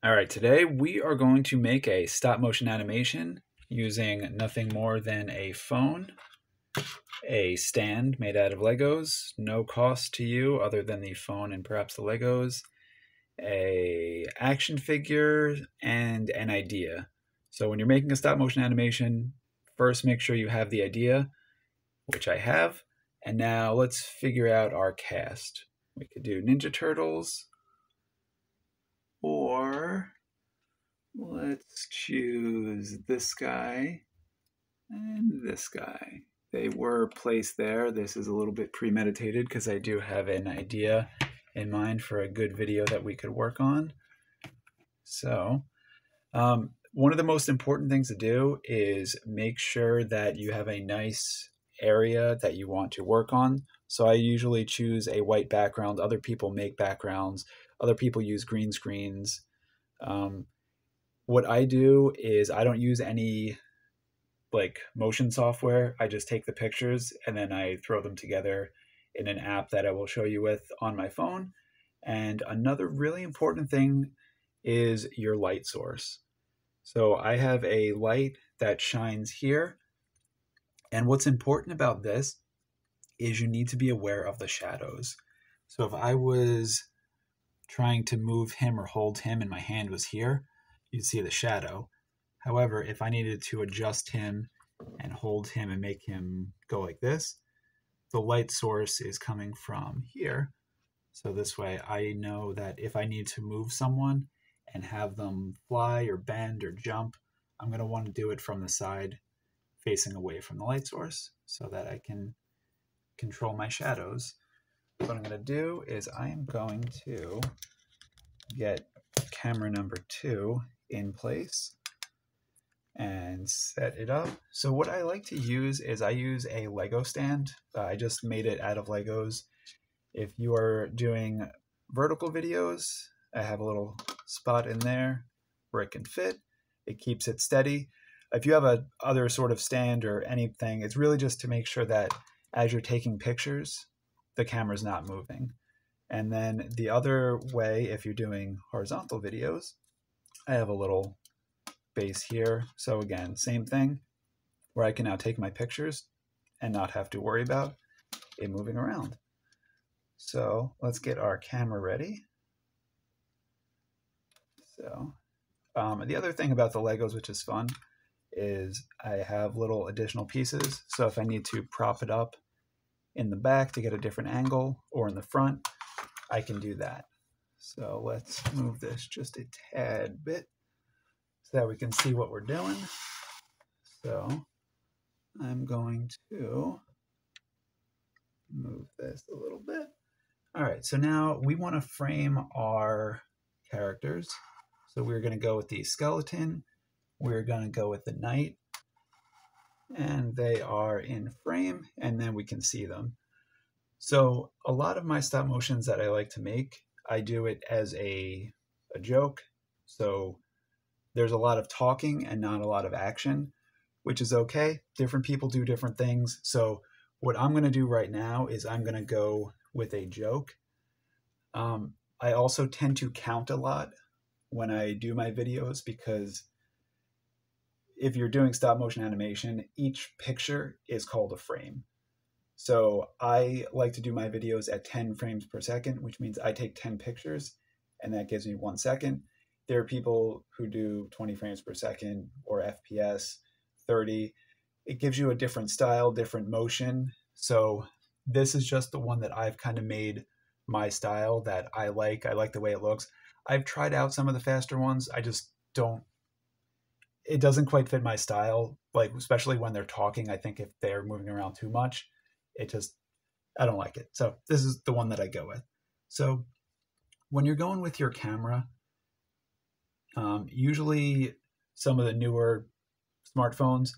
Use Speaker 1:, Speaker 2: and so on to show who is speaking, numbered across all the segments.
Speaker 1: All right, today we are going to make a stop motion animation using nothing more than a phone, a stand made out of Legos, no cost to you other than the phone and perhaps the Legos, a action figure, and an idea. So when you're making a stop motion animation, first make sure you have the idea, which I have, and now let's figure out our cast. We could do Ninja Turtles, or let's choose this guy and this guy. They were placed there. This is a little bit premeditated because I do have an idea in mind for a good video that we could work on. So one of the most important things to do is make sure that you have a nice area that you want to work on. So I usually choose a white background. Other people make backgrounds. Other people use green screens. What I do is I don't use any like motion software. I just take the pictures and then I throw them together in an app that I will show you with on my phone. And another really important thing is your light source. So I have a light that shines here. And what's important about this is you need to be aware of the shadows. So if I was trying to move him or hold him and my hand was here, you'd see the shadow. However, if I needed to adjust him and hold him and make him go like this, the light source is coming from here. So this way I know that if I need to move someone and have them fly or bend or jump, I'm going to want to do it from the side facing away from the light source so that I can control my shadows. What I'm going to do is I am going to get camera number 2 in place and set it up. So what I like to use is I use a Lego stand. I just made it out of Legos. If you are doing vertical videos, I have a little spot in there where it can fit. It keeps it steady. If you have a other sort of stand or anything, it's really just to make sure that as you're taking pictures, the camera's not moving. And then the other way, if you're doing horizontal videos, I have a little base here. So again, same thing, where I can now take my pictures and not have to worry about it moving around. So let's get our camera ready. So the other thing about the Legos, which is fun, is I have little additional pieces. So if I need to prop it up in the back to get a different angle or in the front, I can do that. So let's move this just a tad bit so that we can see what we're doing. So I'm going to move this a little bit. All right, so now we want to frame our characters. So we're going to go with the skeleton. We're going to go with the knight. And they are in frame, and then we can see them. So a lot of my stop motions that I like to make, I do it as a joke. So there's a lot of talking and not a lot of action, which is okay. Different people do different things. So what I'm going to do right now is I'm going to go with a joke. I also tend to count a lot when I do my videos because if you're doing stop motion animation, each picture is called a frame. So I like to do my videos at 10 frames per second, which means I take 10 pictures and that gives me 1 second. There are people who do 20 frames per second or FPS, 30. It gives you a different style, different motion. So this is just the one that I've kind of made my style that I like. I like the way it looks. I've tried out some of the faster ones. I just don't, it doesn't quite fit my style. Like, especially when they're talking, I think if they're moving around too much, it just, I don't like it. So this is the one that I go with. So when you're going with your camera, usually some of the newer smartphones,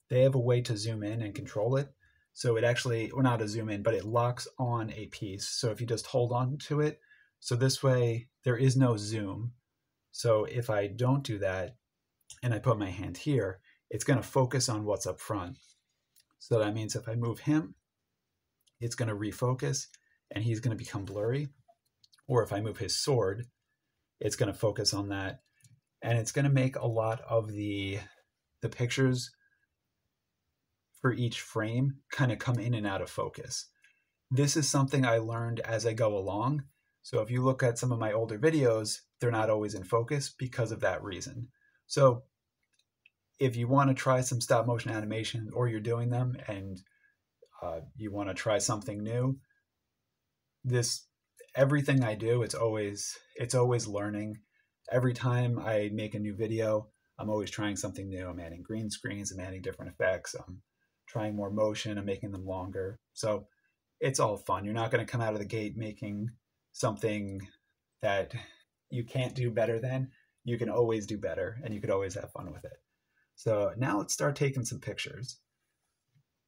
Speaker 1: they have a way to zoom in and control it. So it actually, or not a zoom in, but it locks on a piece. So if you just hold on to it, so this way there is no zoom. So if I don't do that and I put my hand here, it's going to focus on what's up front. So that means if I move him, it's going to refocus and he's going to become blurry. Or if I move his sword, it's going to focus on that. and it's going to make a lot of the pictures for each frame kind of come in and out of focus. This is something I learned as I go along. So if you look at some of my older videos, they're not always in focus because of that reason. So if you want to try some stop motion animation, or you're doing them and you want to try something new, everything I do, it's always learning. Every time I make a new video, I'm always trying something new. I'm adding green screens, I'm adding different effects, I'm trying more motion, I'm making them longer. So it's all fun. You're not going to come out of the gate making something that you can't do better than. You can always do better, and you could always have fun with it. So now let's start taking some pictures.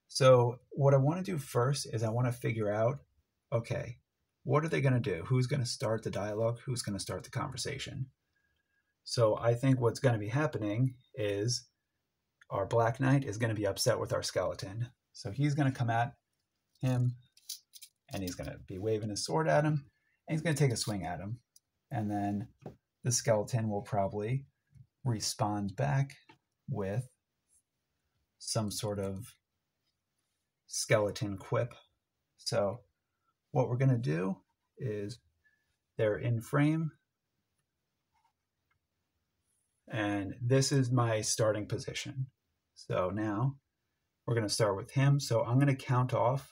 Speaker 1: So what I want to do first is I want to figure out, okay, what are they going to do? Who's going to start the dialogue? Who's going to start the conversation? So I think what's going to be happening is our Black Knight is going to be upset with our skeleton. So he's going to come at him, and he's going to be waving his sword at him, and he's going to take a swing at him. And then the skeleton will probably respond back with some sort of skeleton quip. So what we're going to do is they're in frame, and this is my starting position. So now we're going to start with him. So I'm going to count off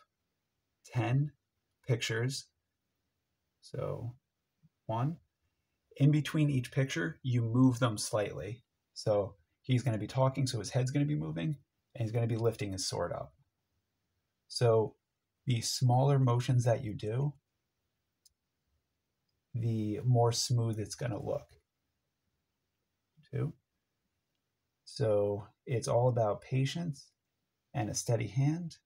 Speaker 1: 10 pictures. So 1. In between each picture, you move them slightly. So he's going to be talking, so his head's going to be moving, and he's going to be lifting his sword up. So the smaller motions that you do, the more smooth it's going to look. 2. So it's all about patience and a steady hand.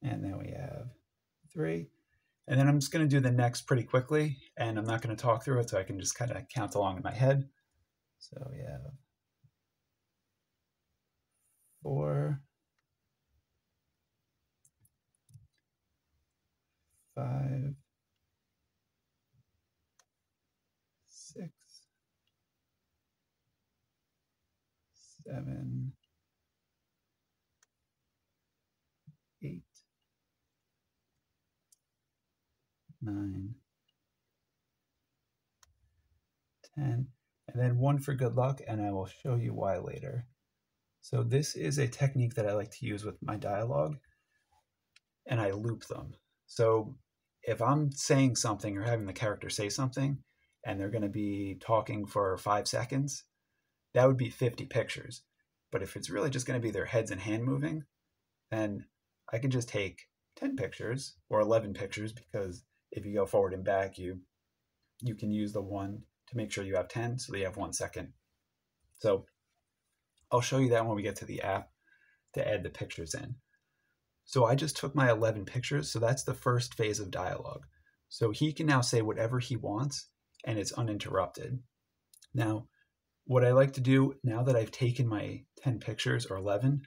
Speaker 1: And then we have 3. And then I'm just going to do the next pretty quickly, and I'm not going to talk through it, so I can just kind of count along in my head. So we have 4, 5, 6, 7, 8, 9, 10, and then 1 for good luck, and I will show you why later. So this is a technique that I like to use with my dialogue, and I loop them. So if I'm saying something or having the character say something, and they're going to be talking for 5 seconds, that would be 50 pictures. But if it's really just going to be their heads and hand moving, then I can just take 10 pictures or 11 pictures, because if you go forward and back, you can use the 1 to make sure you have 10, so that you have 1 second. So I'll show you that when we get to the app to add the pictures in. So I just took my 11 pictures, so that's the first phase of dialogue. So he can now say whatever he wants, and it's uninterrupted. Now, what I like to do, now that I've taken my 10 pictures or 11,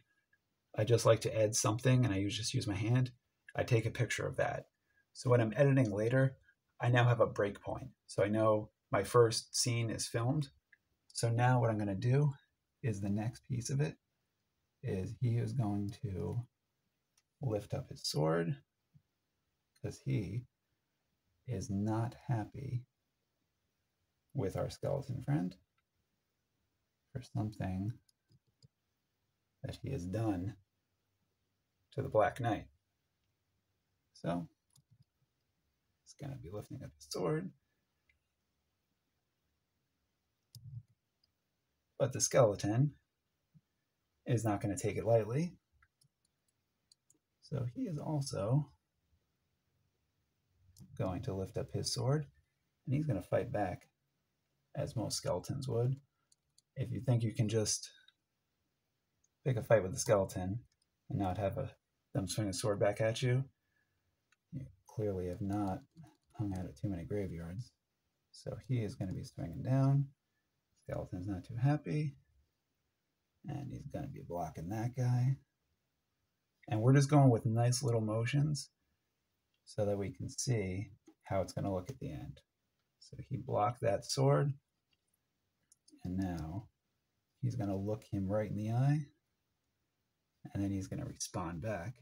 Speaker 1: I just like to add something, and I just use my hand. I take a picture of that. So when I'm editing later, I now have a breakpoint. So I know my first scene is filmed. So now what I'm going to do is the next piece of it is he is going to lift up his sword because he is not happy with our skeleton friend for something that he has done to the Black Knight. So he's going to be lifting up his sword. But the skeleton is not going to take it lightly. So he is also going to lift up his sword, and he's going to fight back as most skeletons would. If you think you can just pick a fight with the skeleton and not have them swing a sword back at you, you clearly have not hung out at too many graveyards. So he is going to be swinging down. Skeleton's not too happy, and he's going to be blocking that guy. And we're just going with nice little motions so that we can see how it's going to look at the end. So he blocked that sword. And now he's going to look him right in the eye. And then he's going to respond back.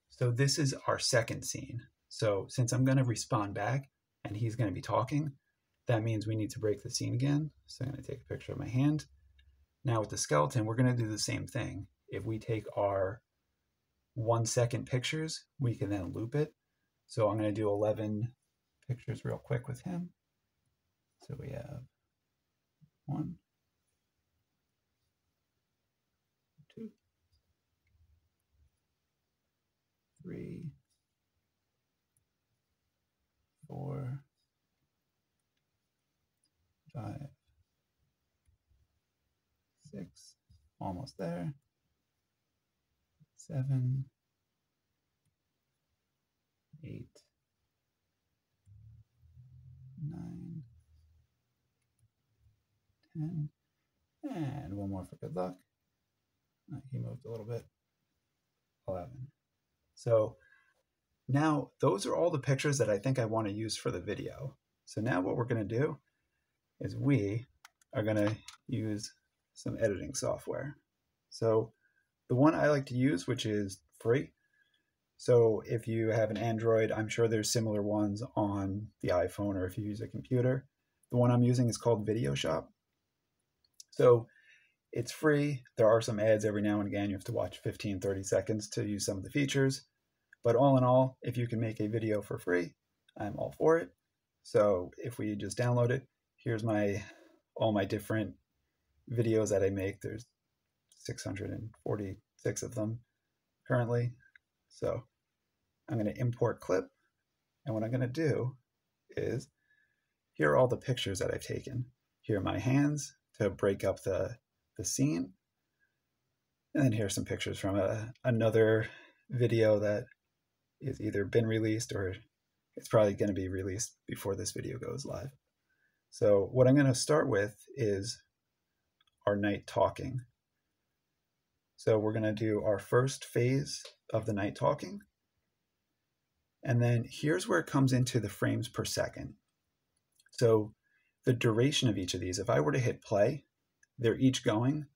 Speaker 1: So this is our second scene. So since I'm going to respond back and he's going to be talking, that means we need to break the scene again. So I'm going to take a picture of my hand. Now with the skeleton, we're going to do the same thing. If we take our 1 second pictures, we can then loop it. So I'm going to do 11 pictures real quick with him. So we have 1, 2, 3, 4, 5, 6, almost there, 7, 8, 9, 10, and one more for good luck. He moved a little bit. 11. So now those are all the pictures that I think I want to use for the video. So now what we're going to do is we are going to use some editing software. So the one I like to use, which is free. So if you have an Android, I'm sure there's similar ones on the iPhone, or if you use a computer. The one I'm using is called VideoShop. So it's free. There are some ads every now and again. You have to watch 15, 30 seconds to use some of the features. But all in all, if you can make a video for free, I'm all for it. So if we just download it, here's all my different videos that I make. There's 646 of them currently. So I'm going to import clip. And what I'm going to do is, here are all the pictures that I've taken. Here are my hands to break up the scene. And then here's some pictures from another video that is either been released or it's probably going to be released before this video goes live. So what I'm going to start with is our night talking. So we're going to do our first phase of the night talking. And then here's where it comes into the frames per second. So the duration of each of these, if I were to hit play, they're each going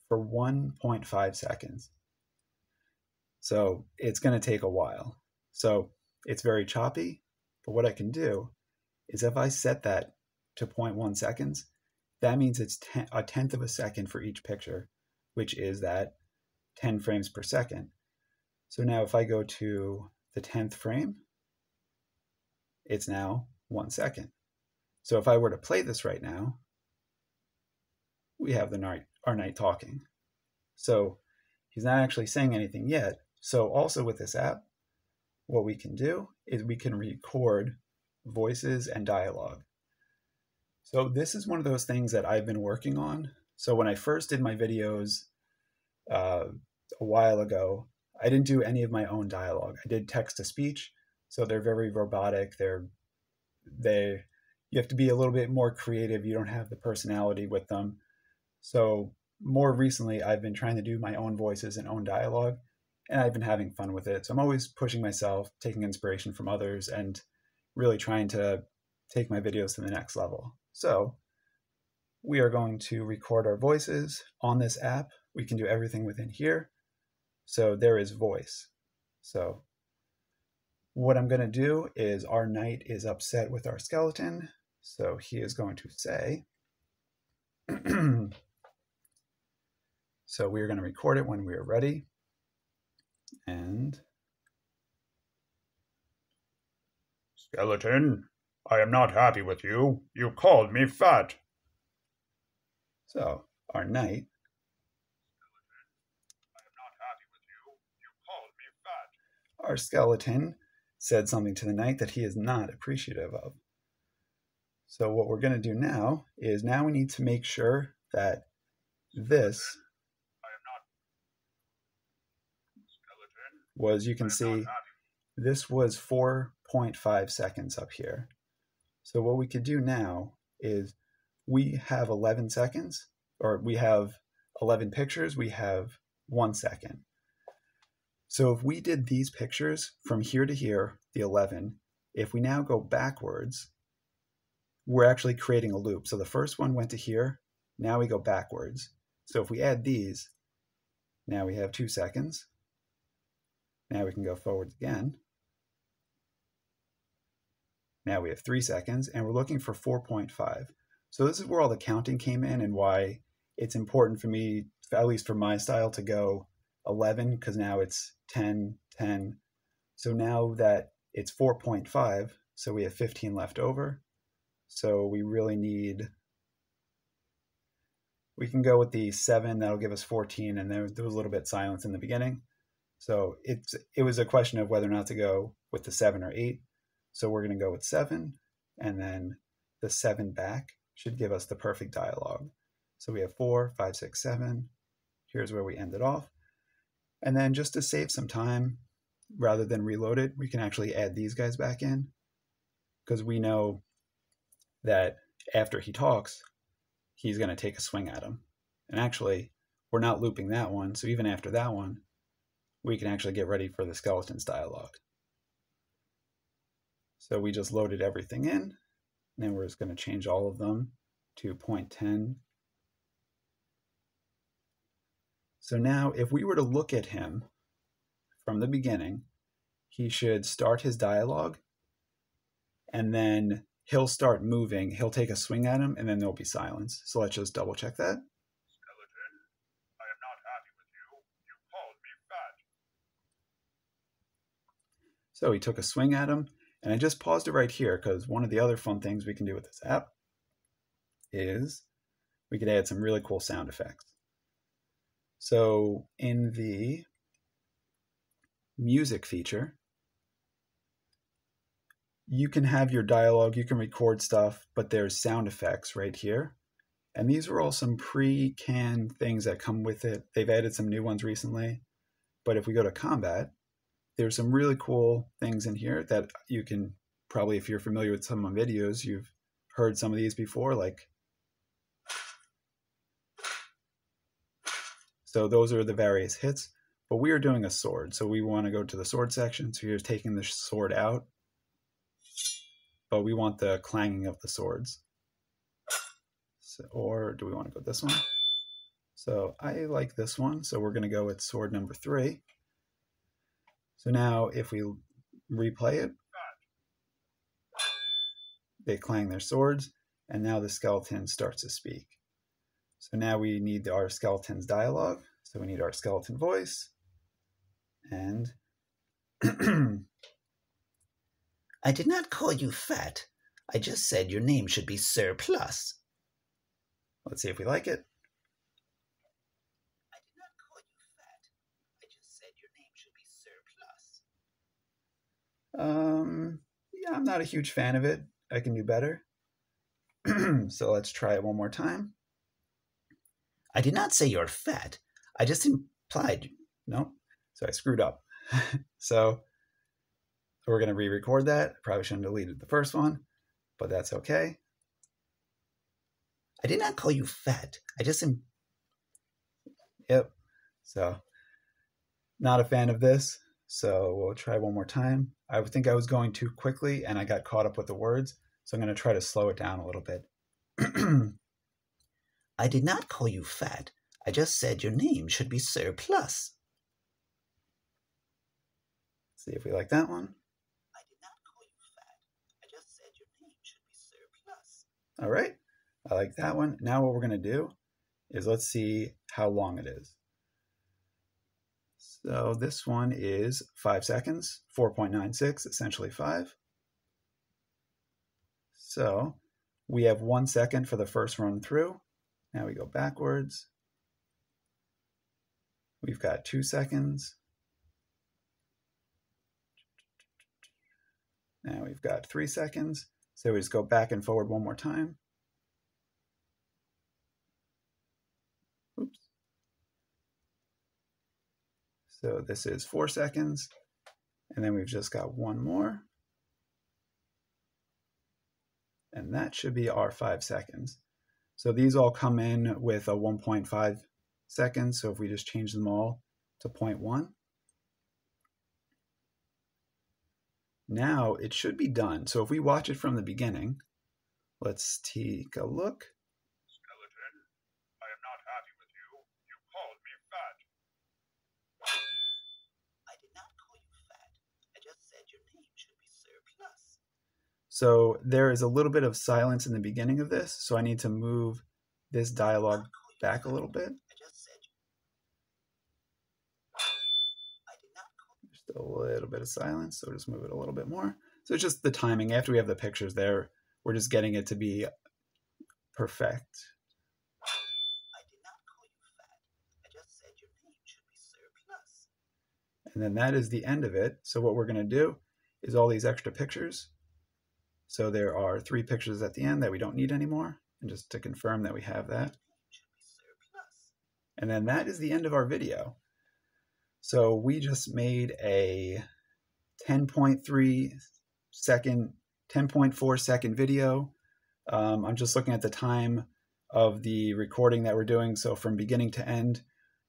Speaker 1: for 1.5 seconds. So it's going to take a while. So it's very choppy, but what I can do is if I set that to 0.1 seconds, that means it's a tenth of a second for each picture, which is that 10 frames per second. So now if I go to the 10th frame, it's now 1 second. So if I were to play this right now, we have our night talking. So he's not actually saying anything yet. So also with this app, what we can do is we can record voices and dialogue. So this is one of those things that I've been working on. So when I first did my videos a while ago, I didn't do any of my own dialogue. I did text to speech. So they're very robotic. You have to be a little bit more creative. You don't have the personality with them. So more recently, I've been trying to do my own voices and own dialogue, and I've been having fun with it. So I'm always pushing myself, taking inspiration from others, and really trying to take my videos to the next level. So we are going to record our voices on this app. We can do everything within here. So there is voice. So what I'm going to do is, our knight is upset with our skeleton. So he is going to say, so we're going to record it when we are ready. And skeleton, I am not happy with you. You called me fat. So our knight, I am not happy with you. You called me fat. Our skeleton said something to the knight that he is not appreciative of. So what we're going to do now is, now we need to make sure that this was, you can see, this was 4.5 seconds up here. So what we could do now is, we have 11 seconds, or we have 11 pictures, we have 1 second. So if we did these pictures from here to here, the 11, if we now go backwards, we're actually creating a loop. So the first one went to here. Now we go backwards. So if we add these, now we have 2 seconds. Now we can go forwards again. Now we have 3 seconds, and we're looking for 4.5. So this is where all the counting came in and why it's important for me, at least for my style, to go 11, because now it's 10, 10. So now that it's 4.5, so we have 15 left over. So we really need, we can go with the 7, that'll give us 14, and there was a little bit of silence in the beginning. So it was a question of whether or not to go with the 7 or 8. So we're going to go with 7, and then the 7 back should give us the perfect dialogue. So we have 4, 5, 6, 7. Here's where we ended off. And then just to save some time, rather than reload it, we can actually add these guys back in, because we know that after he talks, he's going to take a swing at him. And actually, we're not looping that one, so even after that one, we can actually get ready for the skeleton's dialogue. So we just loaded everything in, and then we're just going to change all of them to 0.10. So now if we were to look at him from the beginning, he should start his dialogue, and then he'll start moving. He'll take a swing at him, and then there'll be silence. So let's just double check that.
Speaker 2: Skeleton, I am not happy with you. You called me fat.
Speaker 1: So he took a swing at him, and I just paused it right here because one of the other fun things we can do with this app is we could add some really cool sound effects. So in the music feature, you can have your dialogue, you can record stuff, but there's sound effects right here. And these are all some pre-canned things that come with it. They've added some new ones recently. But if we go to combat, there's some really cool things in here that you can probably, if you're familiar with some of my videos, you've heard some of these before, like, so those are the various hits, but we are doing a sword. So we want to go to the sword section. So here's taking the sword out, but we want the clanging of the swords. So, or do we want to go this one? So I like this one. So we're going to go with sword number 3. So now if we replay it, they clang their swords, and now the skeleton starts to speak. So now we need our skeleton's dialogue. So we need our skeleton voice. And
Speaker 3: I did not call you fat. I just said your name should be Sir Plus.
Speaker 1: Let's see if we like it.
Speaker 3: I did not call you fat. I just said your name should be Sir Plus.
Speaker 1: Yeah, I'm not a huge fan of it. I can do better. So let's try it one more time.
Speaker 3: I did not say you're fat. I just implied.
Speaker 1: Nope. So I screwed up. So we're going to re-record that. Probably shouldn't have deleted the first one, but that's okay.
Speaker 3: I did not call you fat. I just
Speaker 1: Yep. So not a fan of this. So we'll try one more time. I think I was going too quickly and I got caught up with the words. So I'm going to try to slow it down a little bit.
Speaker 3: I did not call you fat. I just said your name should be Sir Plus.
Speaker 1: See if we like that one.
Speaker 3: I did not call you fat. I just said your name should be Sir Plus.
Speaker 1: All right. I like that one. Now what we're going to do is let's see how long it is. So this one is 5 seconds, 4.96, essentially 5. So we have 1 second for the first run through. Now we go backwards. We've got 2 seconds. Now we've got 3 seconds. So we just go back and forward one more time. Oops. So this is 4 seconds. And then we've just got one more. And that should be our 5 seconds. So these all come in with a 1.5 seconds. So if we just change them all to 0.1. Now it should be done. So if we watch it from the beginning, Let's take a look.
Speaker 2: Skeleton, I am not happy with you. You called me fat.
Speaker 3: I did not call you fat. I just said your name should be surplus.
Speaker 1: So there is a little bit of silence in the beginning of this, so I need to move this dialogue back a little bit. Just a little bit of silence, so just move it a little bit more. So it's just the timing. After we have the pictures there, we're just getting it to be perfect.
Speaker 3: I did not call you fat. I just said your name should be surplus.
Speaker 1: And then that is the end of it. So what we're going to do is all these extra pictures. So there are 3 pictures at the end that we don't need anymore. And just to confirm that we have that. And then that is the end of our video. So we just made a 10.3 second, 10.4 second video. I'm just looking at the time of the recording that we're doing. So from beginning to end,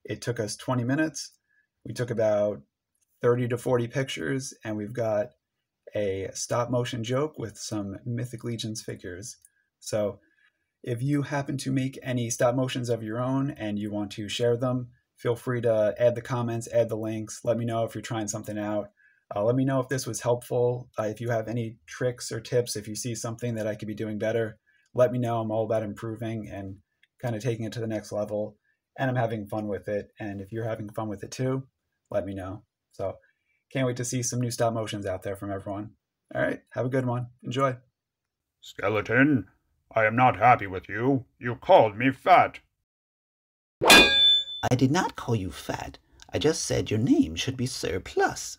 Speaker 1: it took us 20 minutes. We took about 30 to 40 pictures, and we've got a stop motion joke with some Mythic Legions figures. So if you happen to make any stop motions of your own and you want to share them, feel free to add the comments, add the links. Let me know if you're trying something out. Let me know if this was helpful. If you have any tricks or tips, if you see something that I could be doing better, let me know. I'm all about improving and kind of taking it to the next level. And I'm having fun with it. And if you're having fun with it too, let me know. So can't wait to see some new stop motions out there from everyone. All right, have a good one. Enjoy.
Speaker 2: Skeleton, I am not happy with you. You called me fat.
Speaker 3: I did not call you fat. I just said your name should be surplus.